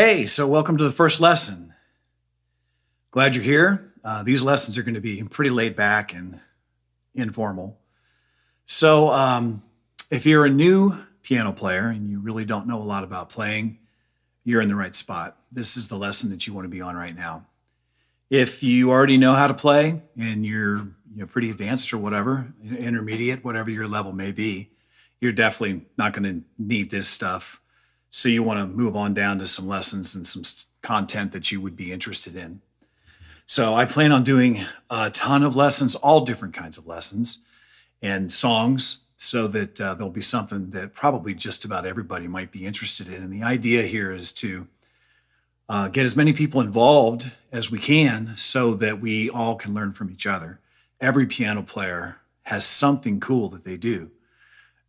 Hey, so welcome to the first lesson. Glad you're here. These lessons are going to be pretty laid back and informal. So if you're a new piano player and you really don't know a lot about playing, you're in the right spot. This is the lesson that you want to be on right now. If you already know how to play and you're pretty advanced or whatever, intermediate, whatever your level may be, you're definitely not going to need this stuff. So you want to move on down to some lessons and some content that you would be interested in. So I plan on doing a ton of lessons, all different kinds of lessons and songs, so that there'll be something that probably just about everybody might be interested in. And the idea here is to get as many people involved as we can so that we all can learn from each other. Every piano player has something cool that they do.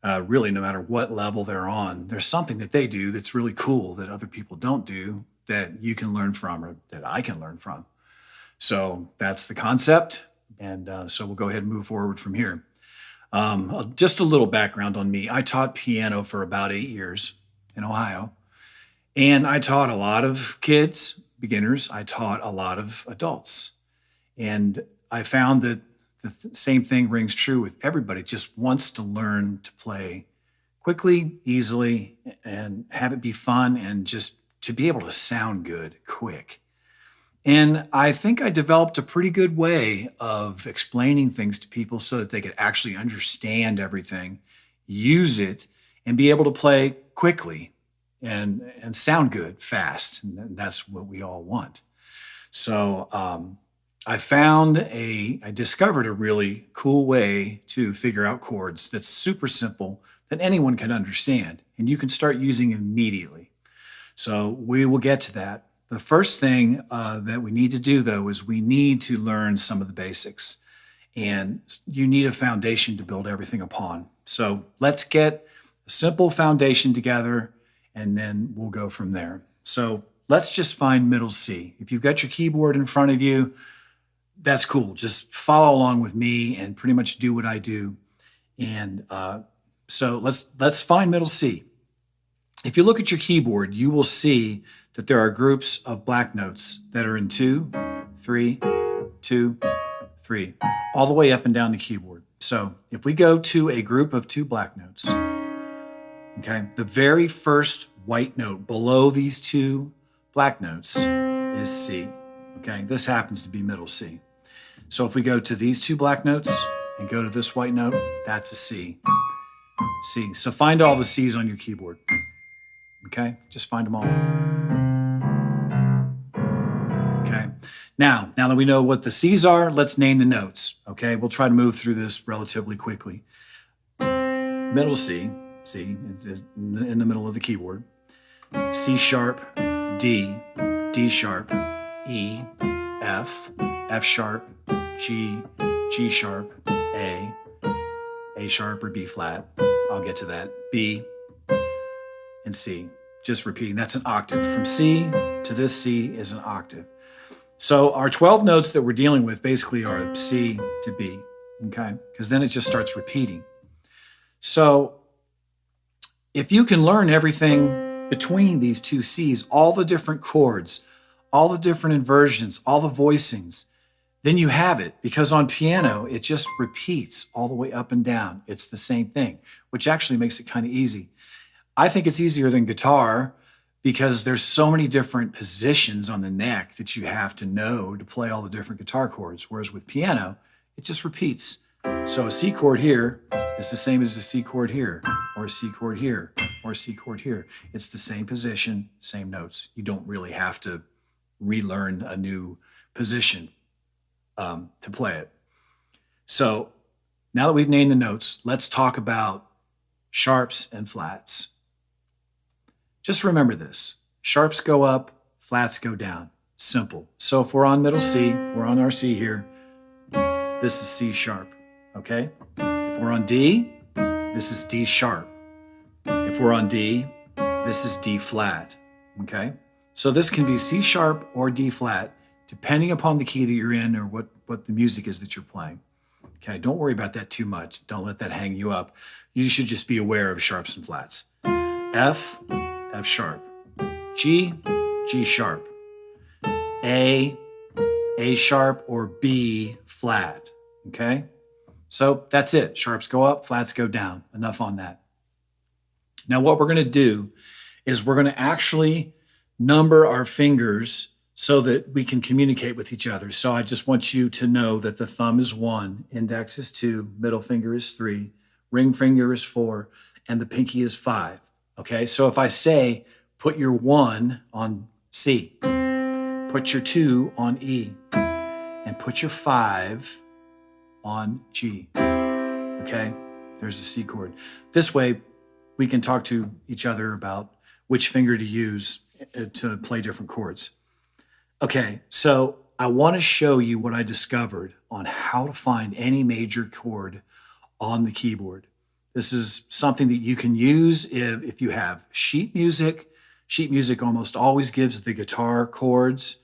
Really, no matter what level they're on, there's something that they do that's really cool that other people don't do that you can learn from or that I can learn from. So that's the concept. And so we'll go ahead and move forward from here. Just a little background on me. I taught piano for about 8 years in Ohio. And I taught a lot of kids, beginners. I taught a lot of adults. And I found that the same thing rings true with everybody. Just wants to learn to play quickly, easily, and have it be fun and just to be able to sound good quick. And I think I developed a pretty good way of explaining things to people so that they could actually understand everything, use it, and be able to play quickly and sound good fast. And that's what we all want. So I discovered a really cool way to figure out chords that's super simple that anyone can understand, and you can start using immediately. So we will get to that. The first thing that we need to do, though, is we need to learn some of the basics, and you need a foundation to build everything upon. So let's get a simple foundation together, and then we'll go from there. So let's just find middle C. If you've got your keyboard in front of you, that's cool. Just follow along with me and pretty much do what I do. And so let's find middle C. If you look at your keyboard, you will see that there are groups of black notes that are in 2, 3, 2, 3, all the way up and down the keyboard. So if we go to a group of 2 black notes, okay, the very first white note below these 2 black notes is C. Okay, this happens to be middle C. So if we go to these 2 black notes and go to this white note, that's a C. C. So find all the C's on your keyboard. Okay, just find them all. Okay, now that we know what the C's are, let's name the notes. Okay, we'll try to move through this relatively quickly. Middle C, C is in the middle of the keyboard. C sharp, D, D sharp, E, F, F sharp, G, G sharp, A sharp or B flat. I'll get to that. B and C. Just repeating, that's an octave. From C to this C is an octave. So our 12 notes that we're dealing with basically are C to B, okay? Because then it just starts repeating. So if you can learn everything between these 2 C's, all the different chords, all the different inversions, all the voicings, then you have it. Because on piano, it just repeats all the way up and down. It's the same thing, which actually makes it kind of easy. I think it's easier than guitar because there's so many different positions on the neck that you have to know to play all the different guitar chords. Whereas with piano, it just repeats. So a C chord here is the same as a C chord here, or a C chord here, or a C chord here. It's the same position, same notes. You don't really have to relearn a new position to play it. So now that we've named the notes, let's talk about sharps and flats. Just remember this. Sharps go up, flats go down. Simple. So if we're on middle C, we're on our C here, this is C sharp, okay? If we're on D, this is D sharp. If we're on D, this is D flat, okay? So this can be C sharp or D flat, depending upon the key that you're in or what the music is that you're playing. Okay, don't worry about that too much. Don't let that hang you up. You should just be aware of sharps and flats. F, F sharp. G, G sharp, A sharp, or B flat, okay? So that's it. Sharps go up, flats go down. Enough on that. Now what we're going to do is we're going to actually number our fingers so that we can communicate with each other. So I just want you to know that the thumb is 1, index is 2, middle finger is 3, ring finger is 4, and the pinky is 5. Okay, so if I say, put your 1 on C, put your 2 on E, and put your 5 on G. Okay, there's the C chord. This way, we can talk to each other about which finger to use to play different chords. Okay, so I want to show you what I discovered on how to find any major chord on the keyboard. This is something that you can use if you have sheet music. Sheet music almost always gives the guitar chords.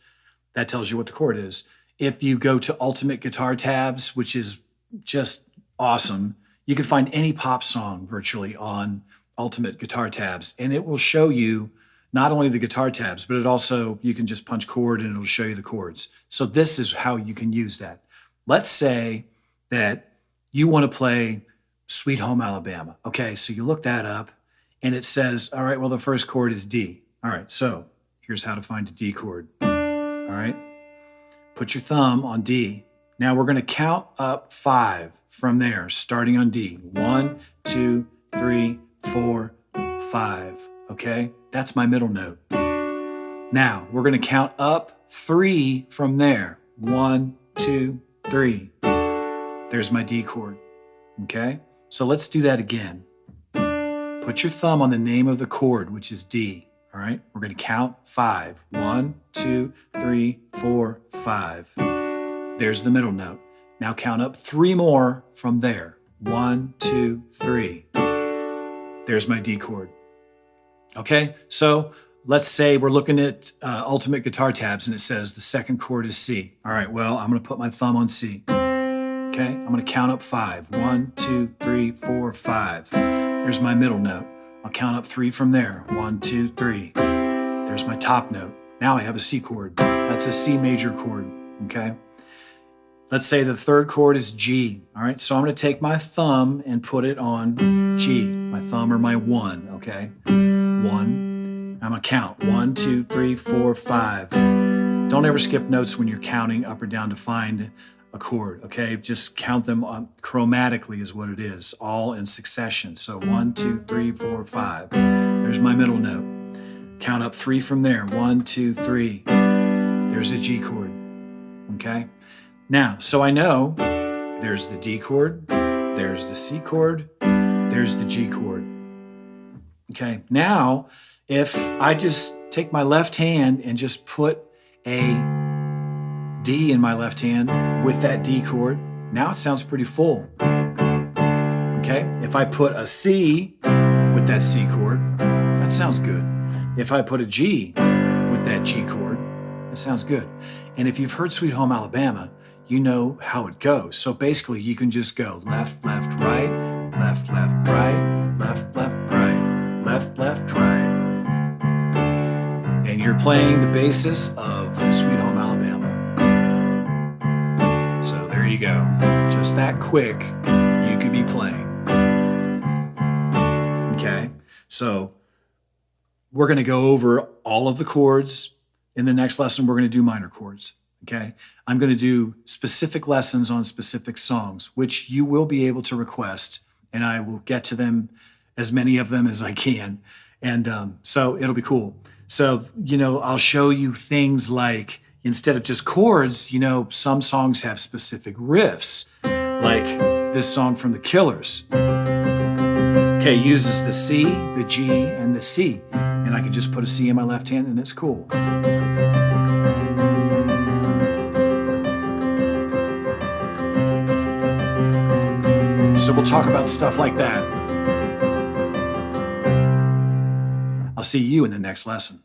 That tells you what the chord is. If you go to Ultimate Guitar Tabs, which is just awesome, you can find any pop song virtually on Ultimate Guitar Tabs, and it will show you not only the guitar tabs, but it also, you can just punch chord and it'll show you the chords. So this is how you can use that. Let's say that you want to play Sweet Home Alabama. Okay, so you look that up and it says, all right, well, the first chord is D. All right, so here's how to find a D chord. All right, put your thumb on D. Now we're going to count up 5 from there, starting on D. 1, 2, 3, 4, 5. Okay, that's my middle note. Now we're going to count up 3 from there. 1, 2, 3. There's my D chord. Okay, so let's do that again. Put your thumb on the name of the chord, which is D. All right, we're going to count 5. 1, 2, 3, 4, 5. There's the middle note. Now count up 3 more from there. 1, 2, 3. There's my D chord. Okay, so let's say we're looking at Ultimate Guitar Tabs and it says the second chord is C. All right, well, I'm going to put my thumb on C. Okay, I'm going to count up 5. 1, 2, 3, 4, 5. There's my middle note. I'll count up 3 from there. 1, 2, 3. There's my top note. Now I have a C chord. That's a C major chord, okay? Let's say the third chord is G. All right, so I'm going to take my thumb and put it on G, my thumb or my 1, okay? 1. I'm going to count 1, 2, 3, 4, 5. Don't ever skip notes when you're counting up or down to find a chord, okay? Just count them chromatically is what it is, all in succession. So 1, 2, 3, 4, 5. There's my middle note. Count up 3 from there. 1, 2, 3. There's a G chord, okay? Now, so I know there's the D chord, there's the C chord, there's the G chord. Okay, now if I just take my left hand and just put a D in my left hand with that D chord, now it sounds pretty full. Okay, if I put a C with that C chord, that sounds good. If I put a G with that G chord, it sounds good. And if you've heard Sweet Home Alabama, you know how it goes. So basically you can just go left, left, right, left, left, right, left, left, right, left, left, right. And you're playing the basis of Sweet Home Alabama. So there you go. Just that quick, you could be playing. Okay, so we're going to go over all of the chords. In the next lesson, we're going to do minor chords. Okay, I'm going to do specific lessons on specific songs, which you will be able to request, and I will get to them, as many of them as I can. And so it'll be cool. So, you know, I'll show you things like, instead of just chords, you know, some songs have specific riffs, like this song from the Killers. Okay, uses the C, the G, and the C. And I can just put a C in my left hand and it's cool. So we'll talk about stuff like that. I'll see you in the next lesson.